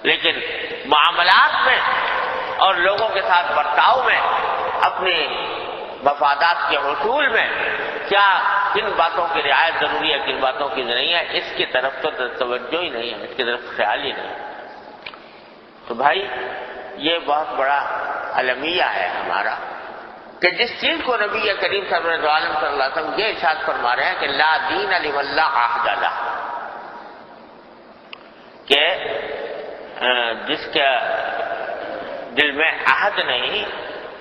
لیکن معاملات میں اور لوگوں کے ساتھ برتاؤ میں، اپنے مفادات کے حصول میں کیا کن باتوں کی رعایت ضروری ہے، کن باتوں کی نہیں ہے، اس کی طرف تو توجہ ہی نہیں ہے، اس کی طرف خیال ہی نہیں ہے۔ تو بھائی یہ بہت بڑا المیہ ہے ہمارا کہ جس چیز کو نبی کریم سرور عالم صلی اللہ علیہ وسلم یہ ارشاد فرما رہے ہیں کہ لا دین لمن لا عہد لہ، کہ جس کے دل میں عہد نہیں،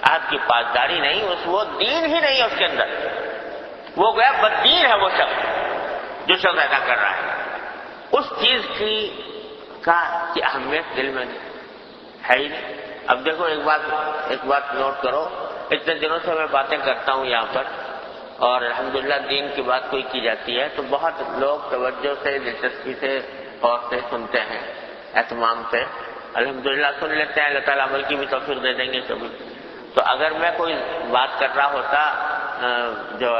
عہد کی پاسداری نہیں، وہ دین ہی نہیں ہے اس کے اندر، وہ گیا بددین ہے وہ شخص جو شخص ایسا کر رہا ہے، اس چیز کی اہمیت دل میں ہے ہی نہیں۔ اب دیکھو ایک بات نوٹ کرو، اتنے دنوں سے میں باتیں کرتا ہوں یہاں پر، اور الحمدللہ دین کی بات کوئی کی جاتی ہے تو بہت لوگ توجہ سے، دلچسپی سے، غور سے سنتے ہیں، اہتمام سے، الحمدللہ سن لیتے ہیں، اللہ تعالیٰ عمل کی بھی توفیق دے دیں گے کبھی۔ تو اگر میں کوئی بات کر رہا ہوتا جو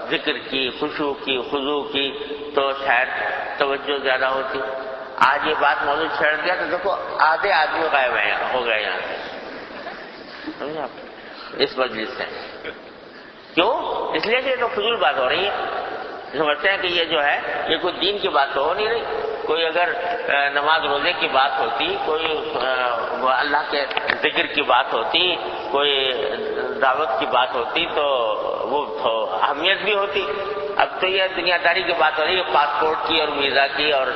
ذکر کی، خشوع کی، خضوع کی، تو شاید توجہ زیادہ ہوتی۔ آج یہ بات موضوع چھیڑ دیا تو دیکھو آدھے آدمی غائب ہو گئے یہاں سے، سمجھے آپ، اس مجلس سے۔ کیوں؟ اس لیے کہ یہ تو فضول بات ہو رہی ہے، سمجھتے ہیں کہ یہ جو ہے یہ کوئی دین کی بات تو ہو نہیں رہی۔ کوئی اگر نماز روزے کی بات ہوتی، کوئی اللہ کے ذکر کی بات ہوتی، کوئی دعوت کی بات ہوتی تو وہ تو اہمیت بھی ہوتی۔ اب تو یہ دنیا داری کی بات ہو رہی ہے، پاسپورٹ کی اور ویزا کی اور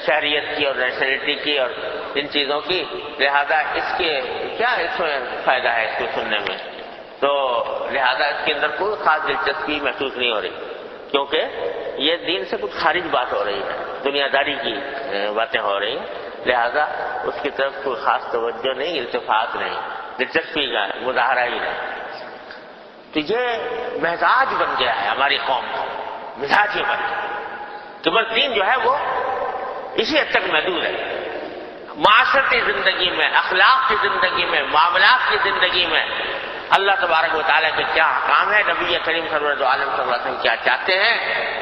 شہریت کی اور نیشنلٹی کی اور ان چیزوں کی، لہذا اس کے کیا اس میں فائدہ ہے اس کو سننے میں؟ تو لہذا اس کے اندر کوئی خاص دلچسپی محسوس نہیں ہو رہی، کیونکہ یہ دین سے کچھ خارج بات ہو رہی ہے، دنیا داری کی باتیں ہو رہی ہیں، لہذا اس کی طرف کوئی خاص توجہ نہیں، التفات نہیں، دلچسپی کا مظاہرہ ہی نہیں۔ تو یہ مزاج بن گیا ہے ہماری قوم کا، مزاج یہ بن گیا کہ بس دین جو ہے وہ اسی حد تک محدود ہے۔ معاشرتی زندگی میں، اخلاق کی زندگی میں، معاملات کی زندگی میں اللہ تبارک و تعالیٰ کے کیا احکام ہے، نبی کریم صلی اللہ علیہ وسلم کیا چاہتے ہیں،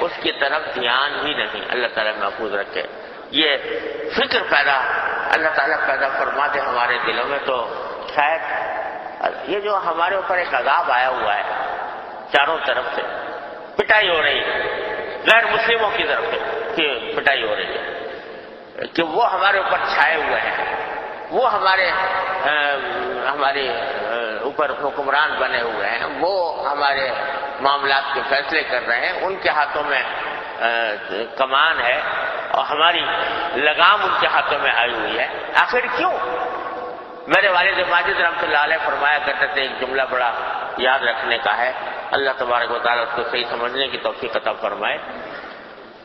اس کی طرف دھیان ہی نہیں۔ اللہ تعالیٰ محفوظ رکھے۔ یہ فکر پیدا اللہ تعالیٰ پیدا فرما دے ہمارے دلوں میں، تو شاید یہ جو ہمارے اوپر ایک عذاب آیا ہوا ہے چاروں طرف سے، پٹائی ہو رہی ہے غیر مسلموں کی طرف سے، پٹائی ہو رہی ہے کہ وہ ہمارے اوپر چھائے ہوئے ہیں، وہ ہمارے اوپر حکمران بنے ہوئے ہیں، وہ ہمارے معاملات کے فیصلے کر رہے ہیں، ان کے ہاتھوں میں کمان ہے اور ہماری لگام ان کے ہاتھوں میں آئی ہوئی ہے۔ آخر کیوں؟ میرے والد ماجد رحمۃ اللہ علیہ فرمایا کرتے تھے، ایک جملہ بڑا یاد رکھنے کا ہے، اللہ تبارک و تعالیٰ اس کو صحیح سمجھنے کی توفیق عطا فرمائے۔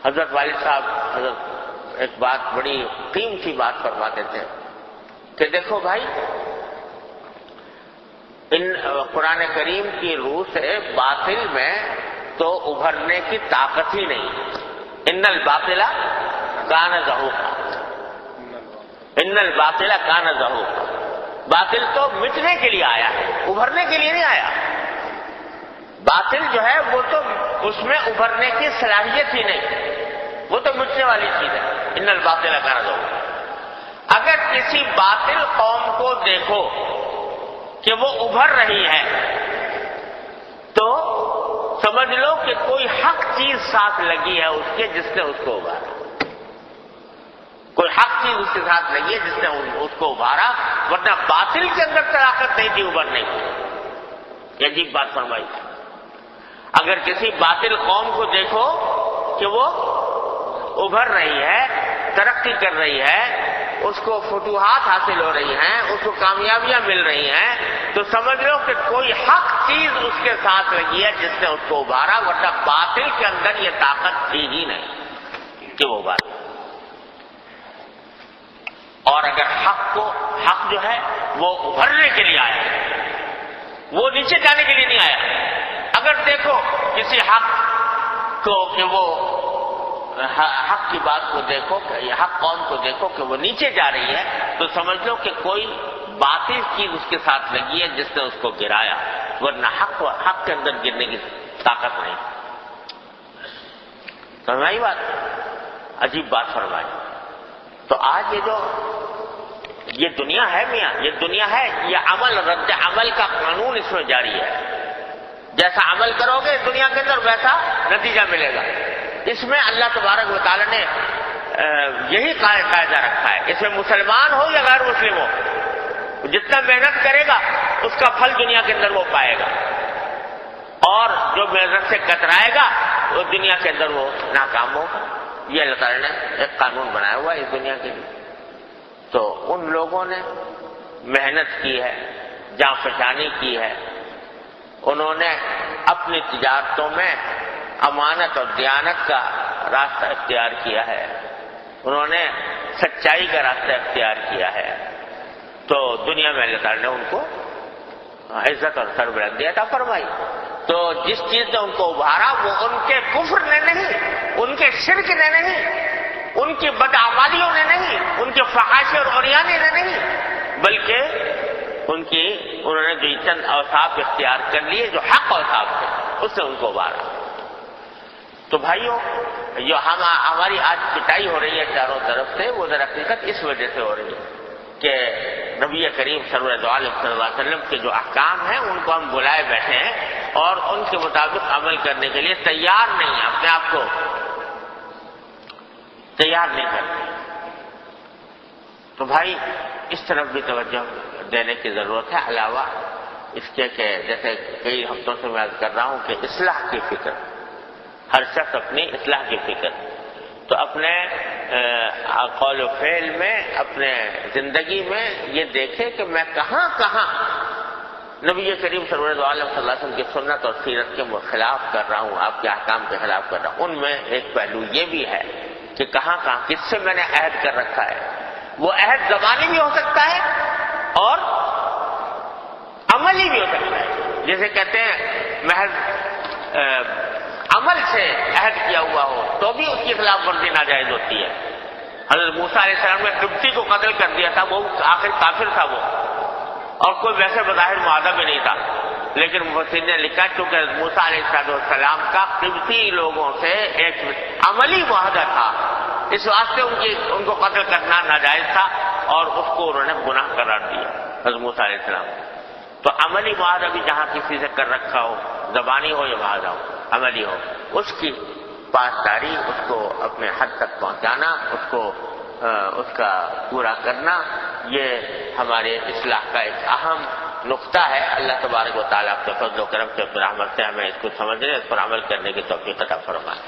حضرت والد صاحب ایک بات بڑی قیمتی بات فرماتے تھے کہ دیکھو بھائی، ان قرآن کریم کی روح سے باطل میں تو ابھرنے کی طاقت ہی نہیں۔ ان الباطل کان زہوقا، ان الباطل کان زہوقا، باطل تو مٹنے کے لیے آیا ہے، ابھرنے کے لیے نہیں آیا۔ باطل جو ہے وہ تو اس میں ابھرنے کی صلاحیت ہی نہیں، وہ تو مٹنے والی چیز ہے۔ ان الباطل کان زہوقا، اگر کسی باطل قوم کو دیکھو کہ وہ ابھر رہی ہے تو سمجھ لو کہ کوئی حق چیز ساتھ لگی ہے اس کے، جس نے اس کو ابھارا، کوئی حق چیز اس کے ساتھ لگی ہے جس نے اس کو ابھارا، ورنہ باطل کے اندر طاقت نہیں تھی ابھرنے کی۔ یہ عجیب بات فرمائی۔ اگر کسی باطل قوم کو دیکھو کہ وہ ابھر رہی ہے، ترقی کر رہی ہے، اس کو فتوحات حاصل ہو رہی ہیں، اس کو کامیابیاں مل رہی ہیں، تو سمجھ لو کہ کوئی حق چیز اس کے ساتھ لگی ہے جس نے اس کو ابھارا، ورنہ باطل کے اندر یہ طاقت تھی ہی نہیں کہ وہ ابھارا۔ اور اگر حق جو ہے وہ ابھرنے کے لیے آیا، وہ نیچے جانے کے لیے نہیں آیا۔ اگر دیکھو کسی حق کو کہ وہ حق کی بات کو دیکھو، کہ حق قوم کو دیکھو کہ وہ نیچے جا رہی ہے، تو سمجھ لو کہ کوئی باطل چیز اس کے ساتھ لگی ہے جس نے اس کو گرایا، ورنہ حق کے اندر گرنے کی طاقت نہیں۔ سمجھائی بات؟ عجیب بات فرمائی۔ تو آج یہ دنیا ہے میاں، یہ دنیا ہے، یہ عمل رد عمل کا قانون اس میں جاری ہے۔ جیسا عمل کرو گے دنیا کے اندر ویسا نتیجہ ملے گا۔ اس میں اللہ تبارک و تعالیٰ نے یہی قاعدہ رکھا ہے، اس میں مسلمان ہو یا غیر مسلم ہو، جتنا محنت کرے گا اس کا پھل دنیا کے اندر وہ پائے گا، اور جو محنت سے کترائے گا وہ دنیا کے اندر وہ ناکام ہوگا۔ یہ اللہ تعالیٰ نے ایک قانون بنایا ہوا ہے اس دنیا کے لیے۔ تو ان لوگوں نے محنت کی ہے، جاں فشانی کی ہے، انہوں نے اپنی تجارتوں میں امانت اور دیانت کا راستہ اختیار کیا ہے، انہوں نے سچائی کا راستہ اختیار کیا ہے، تو دنیا میں اللہ تعالیٰ نے ان کو عزت اور سربلندی عطا فرمائی۔ تو جس چیز نے ان کو ابھارا وہ ان کے کفر نے نہیں، ان کے شرک نے نہیں، ان کی بدعمالیوں نے نہیں، ان کے فحاشی اور عریانی نے نہیں، بلکہ انہوں نے جو چند اوصاف اختیار کر لیے جو حق اوصاف تھے اس سے ان کو ابھارا۔ تو بھائیوں، جو ہماری آج پٹائی ہو رہی ہے چاروں طرف سے، وہ در حقیقت اس وجہ سے ہو رہی ہے کہ نبی کریم صلی اللہ علیہ وسلم کے جو احکام ہیں ان کو ہم بلائے بیٹھے ہیں اور ان کے مطابق عمل کرنے کے لیے تیار نہیں ہیں، اپنے آپ کو تیار نہیں کرتے۔ تو بھائی اس طرف بھی توجہ دینے کی ضرورت ہے، علاوہ اس کے کہ جیسے کئی ہفتوں سے میں عرض کر رہا ہوں کہ اصلاح کی فکر، ہر شخص اپنی اصلاح کی فکر، تو اپنے قول و فعل میں، اپنے زندگی میں یہ دیکھے کہ میں کہاں کہاں نبی کریم صلی اللہ علیہ وسلم کی سنت اور سیرت کے خلاف کر رہا ہوں، آپ کے احکام کے خلاف کر رہا ہوں۔ ان میں ایک پہلو یہ بھی ہے کہ کہاں کہاں کس سے میں نے عہد کر رکھا ہے، وہ عہد زبانی بھی ہو سکتا ہے اور عملی بھی ہو سکتا ہے۔ جیسے کہتے ہیں محض عمل سے عہد کیا ہوا ہو تو بھی اس کی خلاف ورزی ناجائز ہوتی ہے۔ حضرت موسیٰ علیہ السلام نے قبطی کو قتل کر دیا تھا، وہ آخر کافر تھا وہ، اور کوئی ویسے بظاہر معاہدہ بھی نہیں تھا، لیکن مفسرین نے لکھا چونکہ موسیٰ علیہ السلام کا قبطی لوگوں سے ایک عملی معاہدہ تھا، اس واسطے ان کو قتل کرنا ناجائز تھا اور اس کو انہوں نے گناہ قرار دیا حضرت موسیٰ علیہ السلام۔ تو عملی معاہدہ بھی جہاں کسی سے کر رکھا ہو، زبانی ہو یا معاہدہ ہو، عملی ہو، اس کی پاسداری، اس کو اپنے حد تک پہنچانا، اس کا پورا کرنا، یہ ہمارے اصلاح کا ایک اہم نقطہ ہے۔ اللہ تبارک و تعالیٰ کے فضل و کرم سے، اپنے رحمت سے ہمیں اس کو سمجھنے، اس پر عمل کرنے کی توفیق عطا فرمائے۔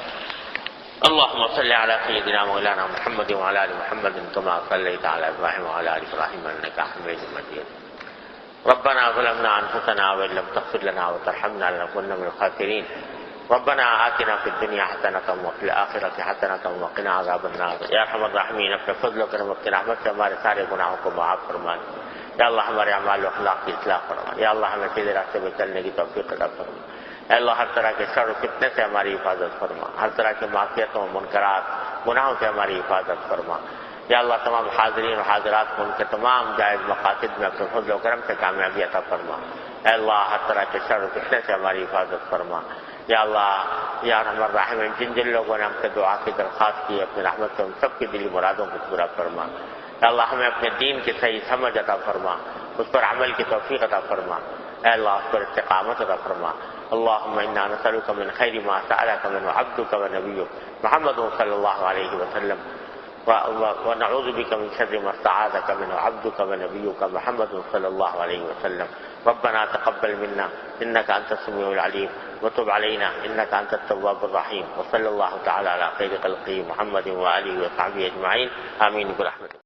اللهم صل على سيدنا مولانا محمد وعلى ال محمد كما صليت على ابراهيم وعلى ال ابراهيم انك حميد مجيد۔ ربنا ظلمنا انفسنا وان لم تغفر لنا وترحمنا لنكن من الخاسرين۔ ربنا آتنا في الدنيا حسنة وفي الآخرة حسنة وقنا عذاب النار۔ یا ارحم الراحمین، اپنے فضل و کرم اپنی رحمت سے ہمارے سارے گناہوں کو معاف فرما۔ یا اللہ ہمارے اعمال و اخلاق کی اصلاح فرما۔ یا اللہ ہمیں سیدھے راستے میں چلنے کی توفیق عطا فرما۔ اے اللہ ہر طرح کے شر و فتنے سے ہماری حفاظت فرما، ہر طرح کے معصیتوں، منکرات، گناہوں سے ہماری حفاظت فرما۔ یا اللہ تمام حاضرین و حاضرات کو ان کے تمام جائز مقاصد میں اپنے فضل و کرم سے کامیابی عطا فرما۔ اے اللہ ہر طرح کے شر و فتنے سے ہماری حفاظت فرما۔ یا اللہ یا ارحم الراحمین، جن لوگوں نے ہم سے دعا کی درخواست کی، اپنی رحمت سے ان سب کی دلی مرادوں کو پورا فرما۔ یا اللہ ہمیں اپنے دین کی صحیح سمجھ عطا فرما، اس پر عمل کی توفیق عطا فرما۔ اے اللہ اس پر استقامت عطا فرما۔ اللهم انا نسألك من خير ما سألك منه عبدك ونبيك محمد صلى الله عليه وسلم، ونعوذ بك من شر ما استعاذك منه عبدك ونبيك محمد صلى الله عليه وسلم۔ ربنا تقبل منا انك انت السميع العليم وتب علينا انك انت التواب الرحيم، وصلى الله تعالى على خير خلقه محمد وآله وصحبه اجمعين، آمين برحمتك۔